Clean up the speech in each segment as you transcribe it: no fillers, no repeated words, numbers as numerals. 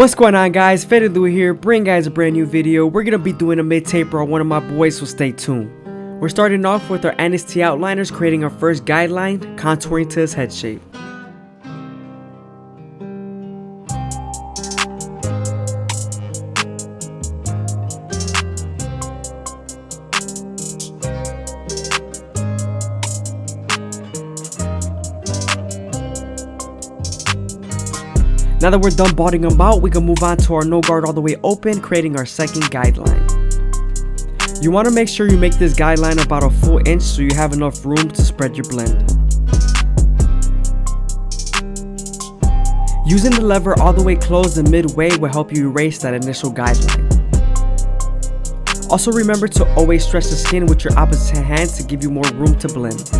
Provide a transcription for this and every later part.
What's going on, guys? FadeitLuie here, bringing guys a brand new video. We're gonna be doing a mid-taper on one of my boys, so stay tuned. We're starting off with our NST outliners, creating our first guideline, contouring to his head shape. Now that we're done balding them out, we can move on to our no guard all the way open, creating our second guideline. You want to make sure you make this guideline about a full inch so you have enough room to spread your blend. Using the lever all the way closed and midway will help you erase that initial guideline. Also remember to always stretch the skin with your opposite hand to give you more room to blend.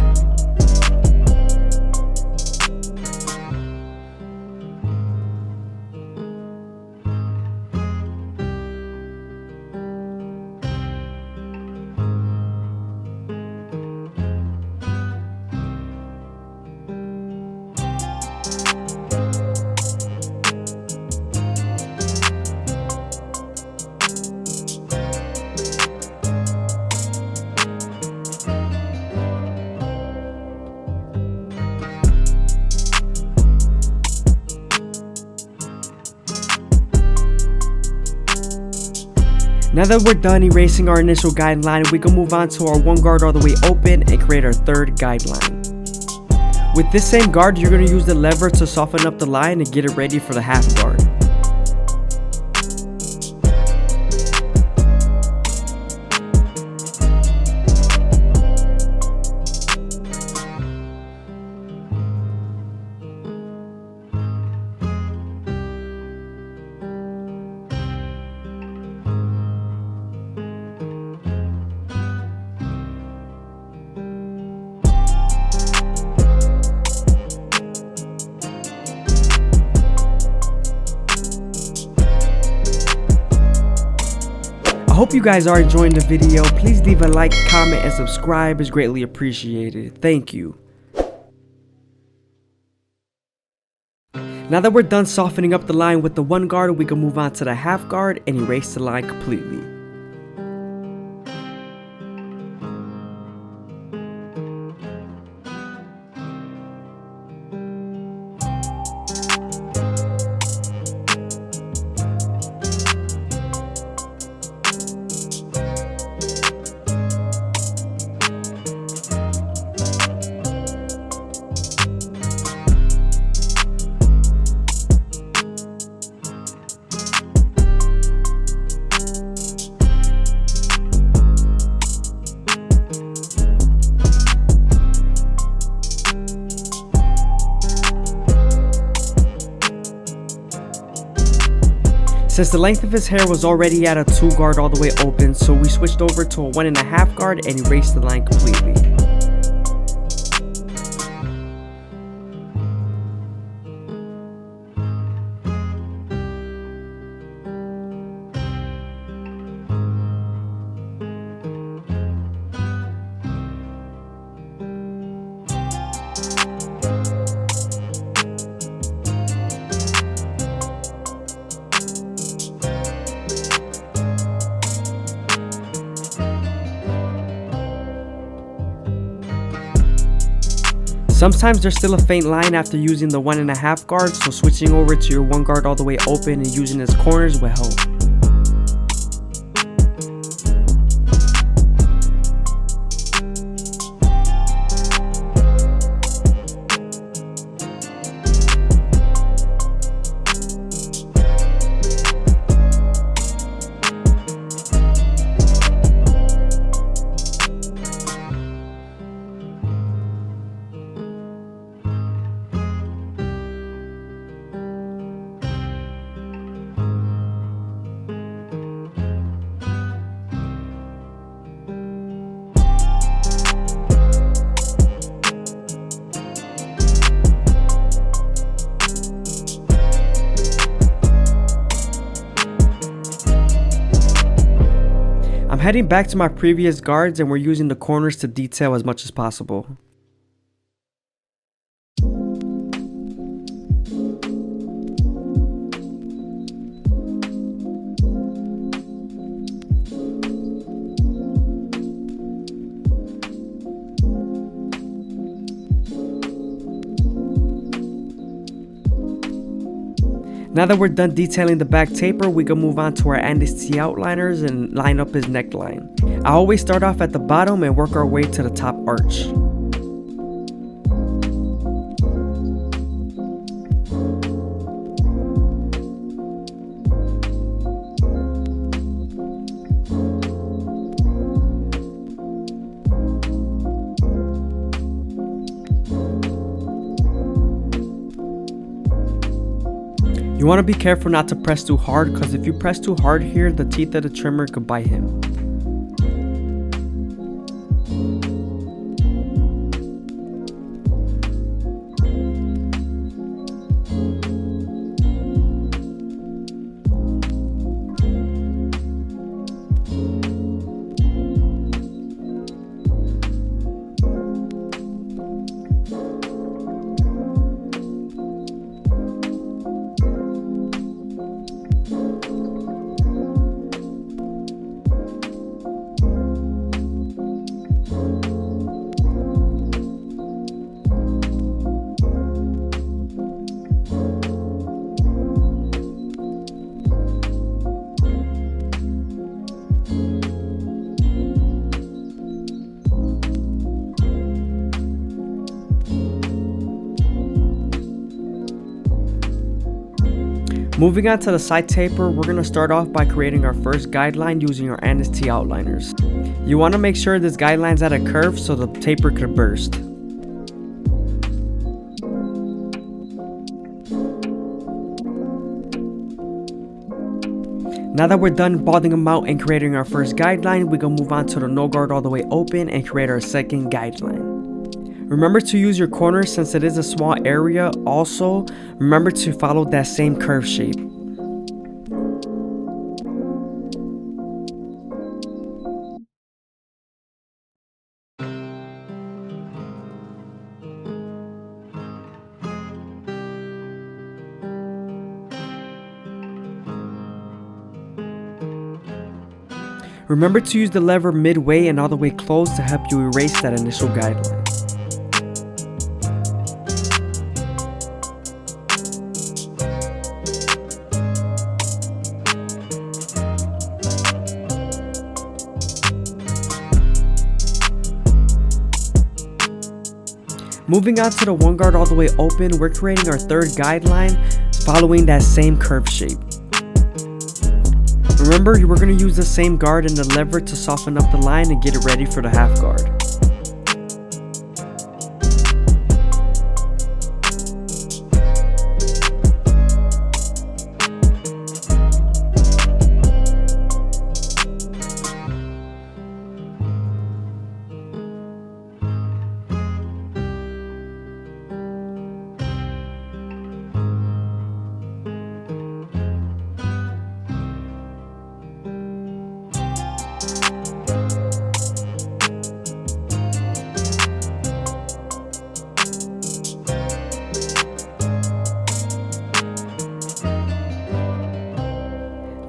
Now that we're done erasing our initial guideline, we can move on to our one guard all the way open and create our third guideline. With this same guard, you're going to use the lever to soften up the line and get it ready for the half guard. I hope you guys are enjoying the video. Please leave a like, comment, and subscribe. It's greatly appreciated. Thank you. Now that we're done softening up the line with the one guard, we can move on to the half guard and erase the line completely. Since the length of his hair was already at a 2 guard all the way open, so we switched over to a 1.5 guard and erased the line completely. Sometimes there's still a faint line after using the 1.5 guard, so switching over to your 1 guard all the way open and using its corners will help. I'm heading back to my previous guards and we're using the corners to detail as much as possible. Now that we're done detailing the back taper, we can move on to our NST outliners and line up his neckline. I always start off at the bottom and work our way to the top arch. You want to be careful not to press too hard, because if you press too hard here, the teeth of the trimmer could bite him. Moving on to the side taper, we're going to start off by creating our first guideline using our NST outliners. You want to make sure this guideline's at a curve so the taper could burst. Now that we're done balding them out and creating our first guideline, we can move on to the no guard all the way open and create our second guideline. Remember to use your corners since it is a small area. Also, remember to follow that same curve shape. Remember to use the lever midway and all the way close to help you erase that initial guideline. Moving on to the one guard all the way open, we're creating our third guideline following that same curve shape. Remember, we're going to use the same guard and the lever to soften up the line and get it ready for the half guard.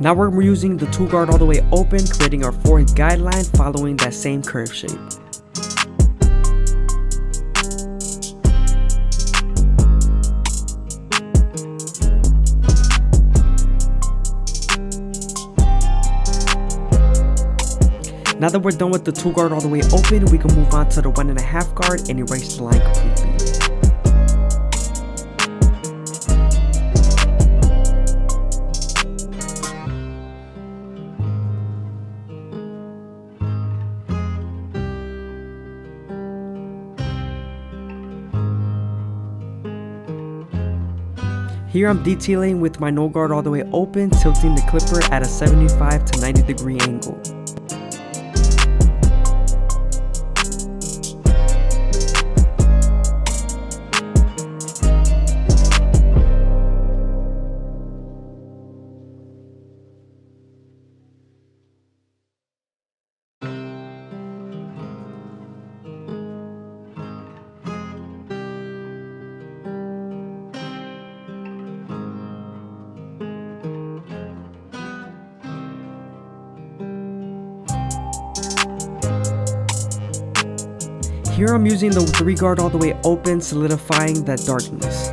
Now we're using the two guard all the way open, creating our fourth guideline following that same curve shape. Now that we're done with the two guard all the way open, we can move on to the 1.5 guard and erase the line completely. Here I'm detailing with my no guard all the way open, tilting the clipper at a 75 to 90 degree angle. Here I'm using the 3 guard all the way open, solidifying that darkness.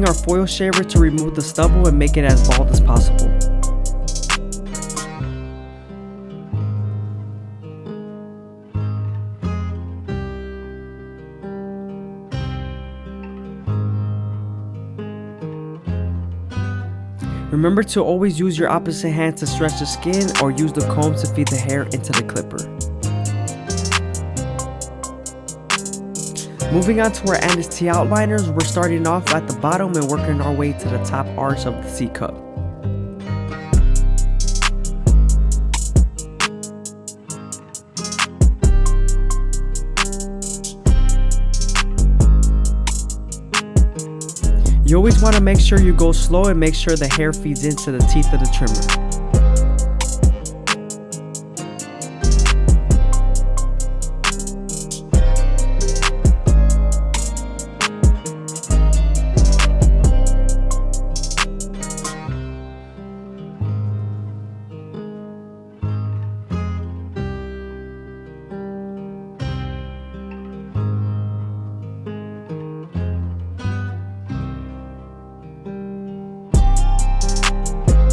using our foil shaver to remove the stubble and make it as bald as possible. Remember to always use your opposite hand to stretch the skin or use the comb to feed the hair into the clipper. Moving on to our Anis T outliners, we're starting off at the bottom and working our way to the top arch of the C cup. You always want to make sure you go slow and make sure the hair feeds into the teeth of the trimmer.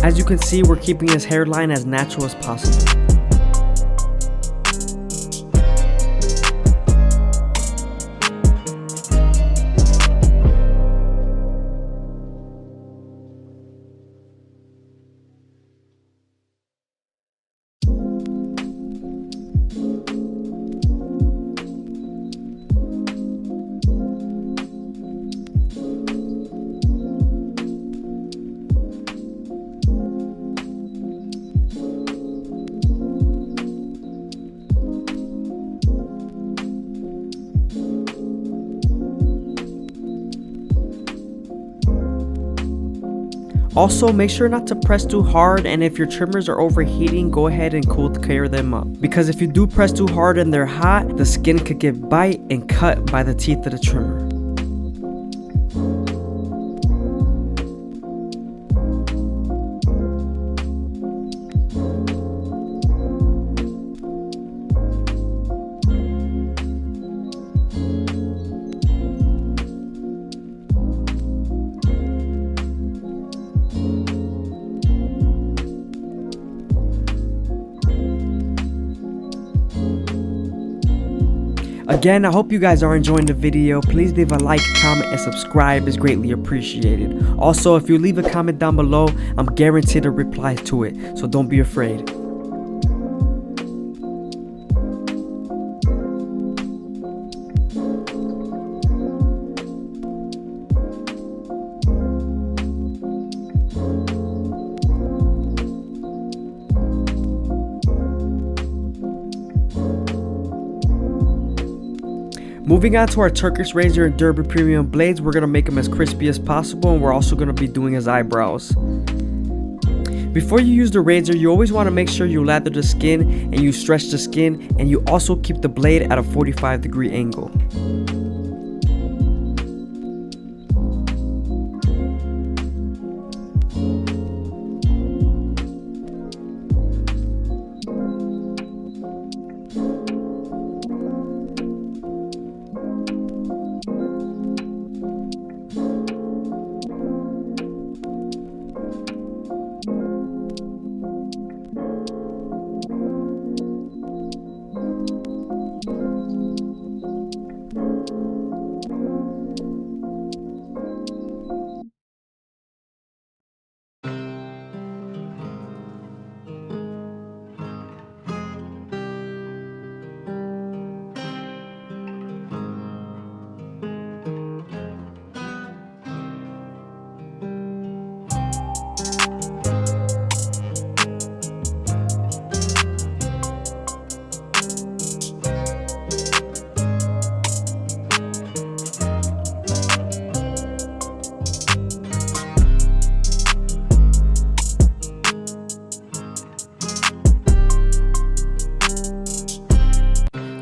As you can see, we're keeping his hairline as natural as possible. Also, make sure not to press too hard, and if your trimmers are overheating, go ahead and cold care them up. Because if you do press too hard and they're hot, the skin could get bite and cut by the teeth of the trimmer. Again, I hope you guys are enjoying the video. Please leave a like, comment, and subscribe is greatly appreciated. Also, if you leave a comment down below, I'm guaranteed to reply to it, so don't be afraid. Moving on to our Turkish Razor and Derby Premium blades, we're going to make them as crispy as possible, and we're also going to be doing his eyebrows. Before you use the razor, you always want to make sure you lather the skin and you stretch the skin, and you also keep the blade at a 45-degree angle.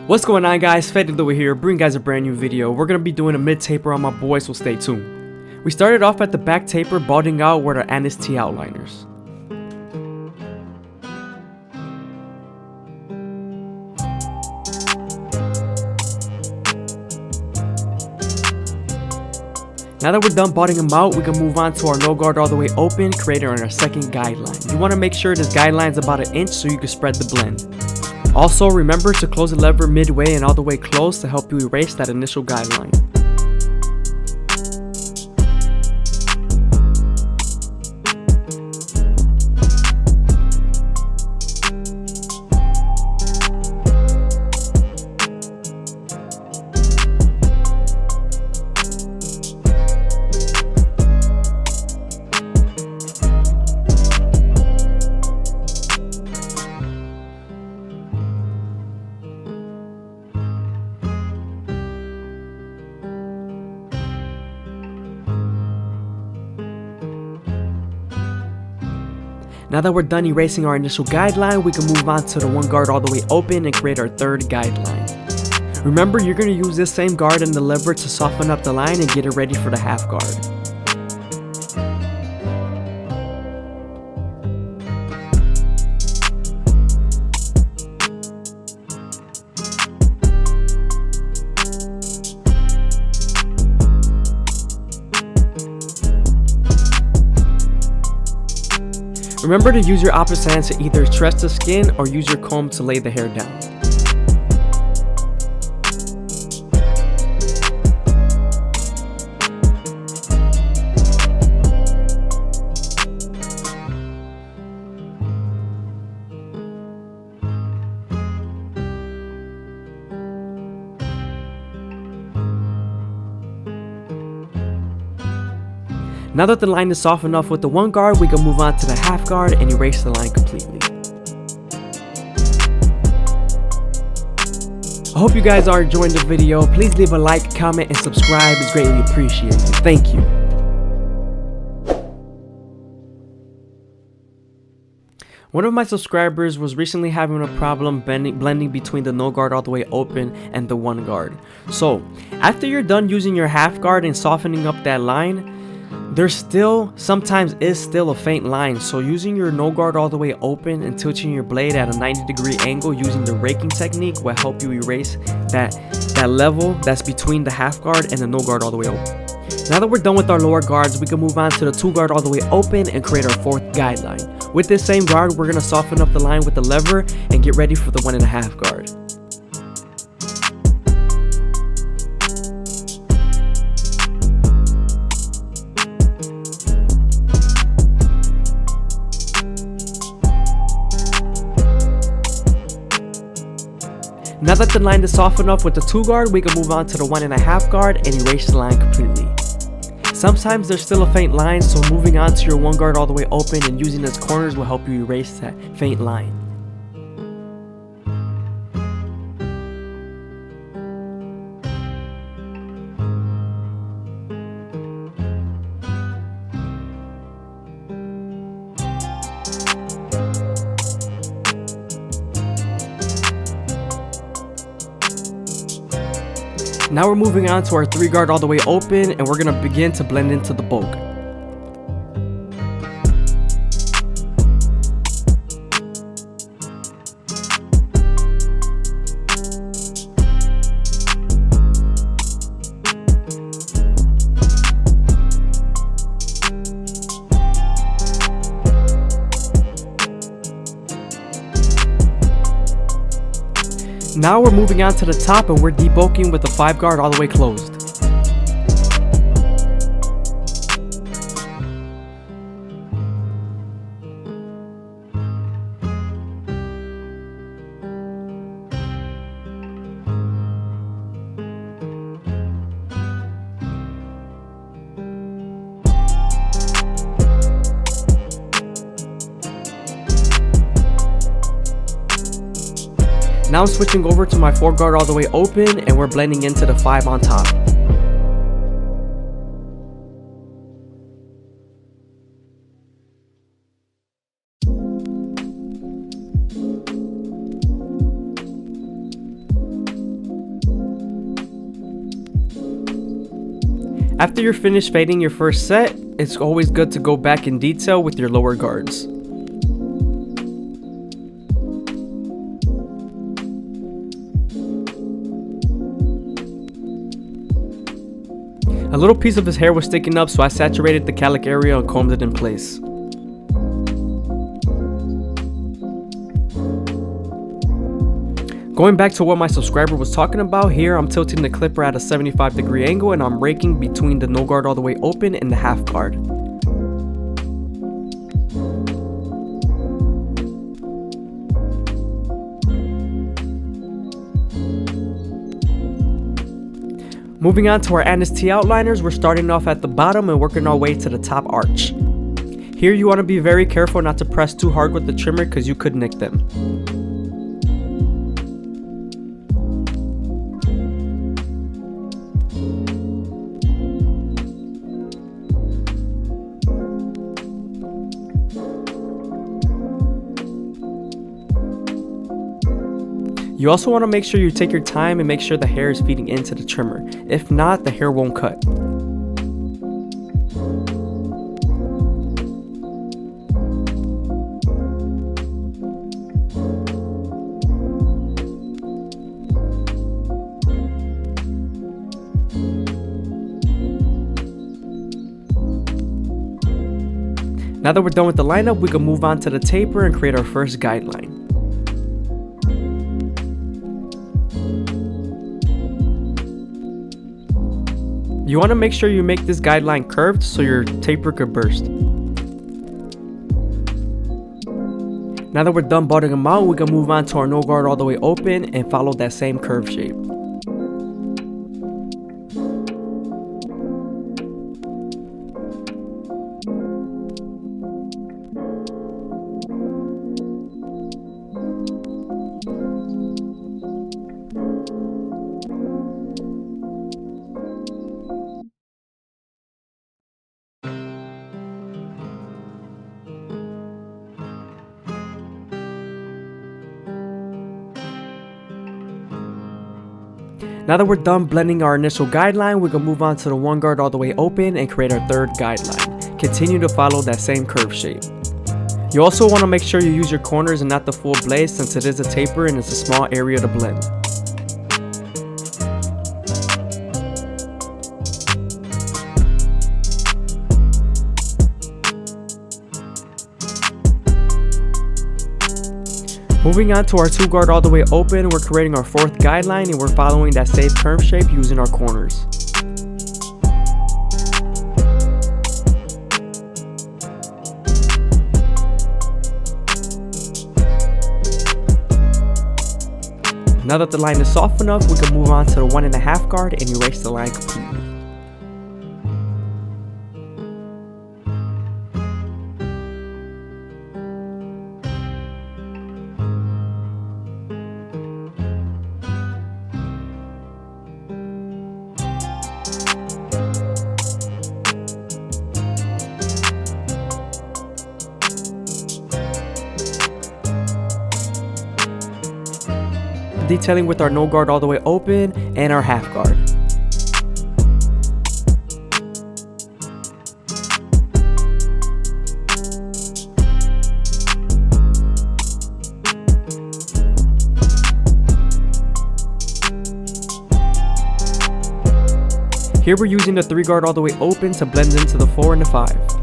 What's going on, guys? FadeitLuie here, bringing guys a brand new video. We're going to be doing a mid taper on my boy, so stay tuned. We started off at the back taper, balding out with our Anis T outliners. Now that we're done botting them out, we can move on to our no guard all the way open, creating our second guideline. You want to make sure this guideline is about 1 inch so you can spread the blend. Also, remember to close the lever midway and all the way close to help you erase that initial guideline. Now that we're done erasing our initial guideline, we can move on to the one guard all the way open and create our third guideline. Remember, you're going to use this same guard and the lever to soften up the line and get it ready for the half guard. Remember to use your opposite hand to either stretch the skin or use your comb to lay the hair down. Now that the line is soft enough with the one guard, we can move on to the half guard and erase the line completely. I hope you guys are enjoying the video. Please leave a like, comment, and subscribe. It's greatly appreciated. Thank you. One of my subscribers was recently having a problem blending between the no guard all the way open and the one guard. So, after you're done using your half guard and softening up that line, there sometimes is still a faint line, so using your no guard all the way open and tilting your blade at a 90-degree angle using the raking technique will help you erase that level that's between the half guard and the no guard all the way open. Now that we're done with our lower guards, we can move on to the two guard all the way open and create our fourth guideline. With this same guard, we're going to soften up the line with the lever and get ready for the 1.5 guard. Now that the line is soft enough with the 2 guard, we can move on to the 1.5 guard and erase the line completely. Sometimes there's still a faint line, so moving on to your 1 guard all the way open and using its corners will help you erase that faint line. Now we're moving on to our 3 guard all the way open and we're going to begin to blend into the bulk. Now we're moving on to the top and we're debulking with the 5 guard all the way closed. Now I'm switching over to my 4 guard all the way open and we're blending into the 5 on top. After you're finished fading your first set, it's always good to go back in detail with your lower guards. A little piece of his hair was sticking up, so I saturated the calic area and combed it in place. Going back to what my subscriber was talking about, here I'm tilting the clipper at a 75-degree angle and I'm raking between the no guard all the way open and the half guard. Moving on to our T outliners, we're starting off at the bottom and working our way to the top arch. Here you want to be very careful not to press too hard with the trimmer because you could nick them. You also want to make sure you take your time and make sure the hair is feeding into the trimmer. If not, the hair won't cut. Now that we're done with the lineup, we can move on to the taper and create our first guideline. You want to make sure you make this guideline curved so your taper could burst. Now that we're done bottoming them out, we can move on to our no guard all the way open and follow that same curve shape. Now that we're done blending our initial guideline, we can move on to the one guard all the way open and create our third guideline. Continue to follow that same curve shape. You also want to make sure you use your corners and not the full blade since it is a taper and it's a small area to blend. Moving on to our two guard all the way open, we're creating our fourth guideline and we're following that same curve shape using our corners. Now that the line is soft enough, we can move on to the 1.5 guard and erase the line completely. Detailing with our no guard all the way open and our half guard. Here we're using the 3 guard all the way open to blend into the 4 and the 5.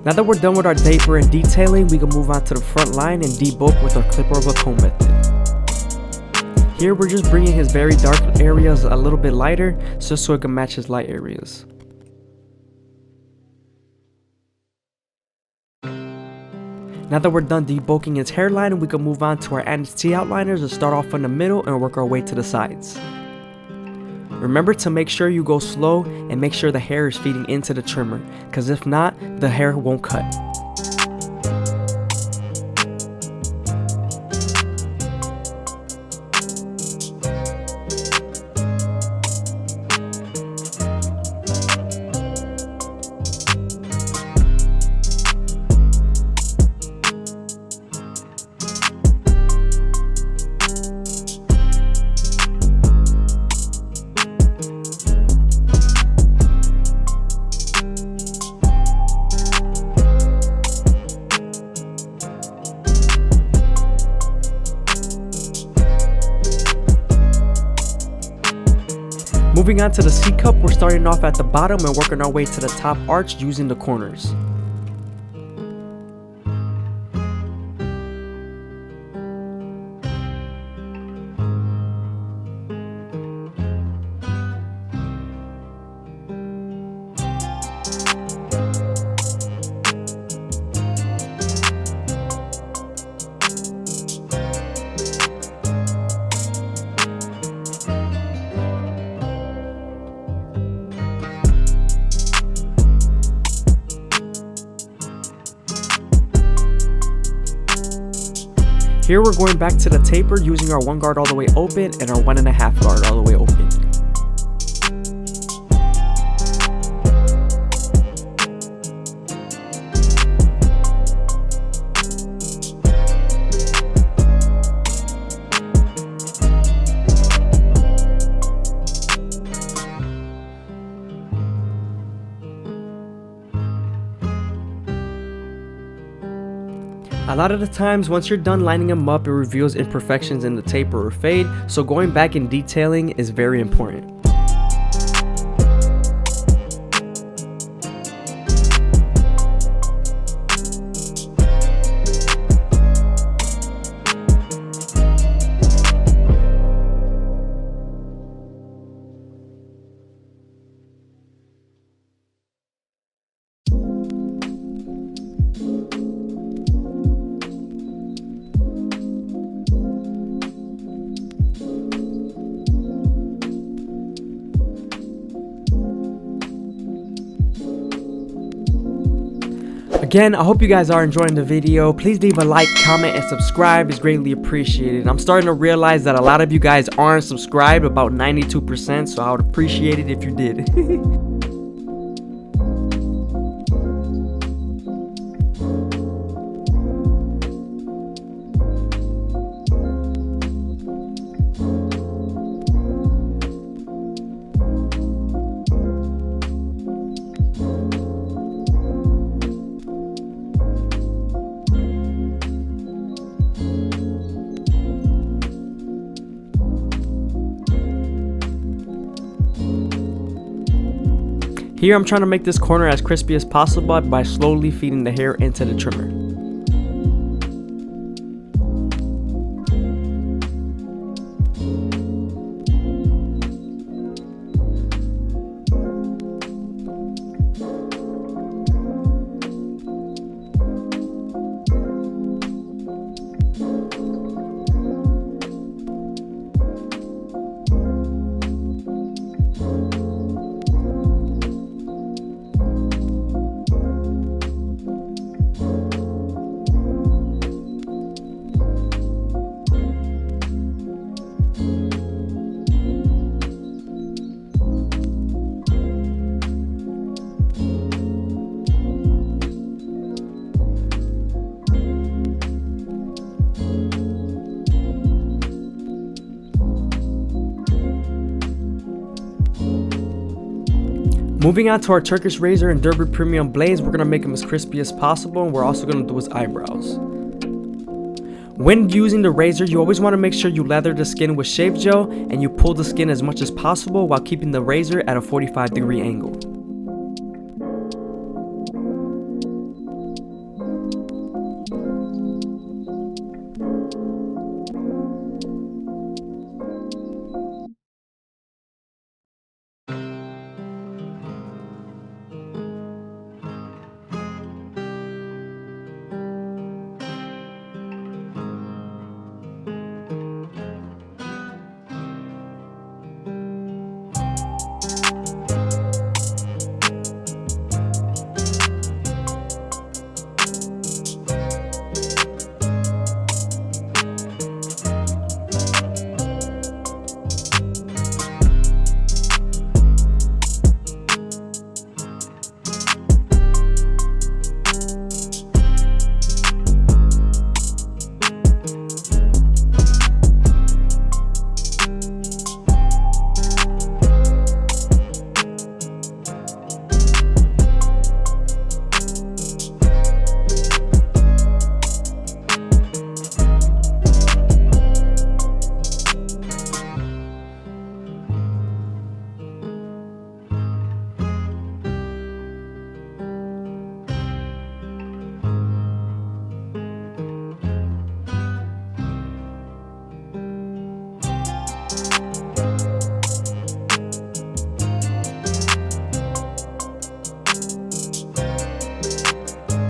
Now that we're done with our taper and detailing, we can move on to the front line and debulk with our clipper over comb method. Here we're just bringing his very dark areas a little bit lighter just so it can match his light areas. Now that we're done debulking his hairline, we can move on to our T outliners and start off in the middle and work our way to the sides. Remember to make sure you go slow and make sure the hair is feeding into the trimmer, because if not, the hair won't cut. Moving on to the C cup, we're starting off at the bottom and working our way to the top arch using the corners. Here we're going back to the taper using our 1 guard all the way open and our 1.5 guard all the way open. A lot of the times, once you're done lining them up, it reveals imperfections in the taper or fade, so going back and detailing is very important. Again, I hope you guys are enjoying the video. Please leave a like, comment, and subscribe is greatly appreciated. I'm starting to realize that a lot of you guys aren't subscribed, about 92%, so I would appreciate it if you did. Here I'm trying to make this corner as crispy as possible by slowly feeding the hair into the trimmer. Moving on to our Turkish razor and Derby Premium blades, we're going to make them as crispy as possible, and we're also going to do his eyebrows. When using the razor, you always want to make sure you lather the skin with shave gel and you pull the skin as much as possible while keeping the razor at a 45-degree angle.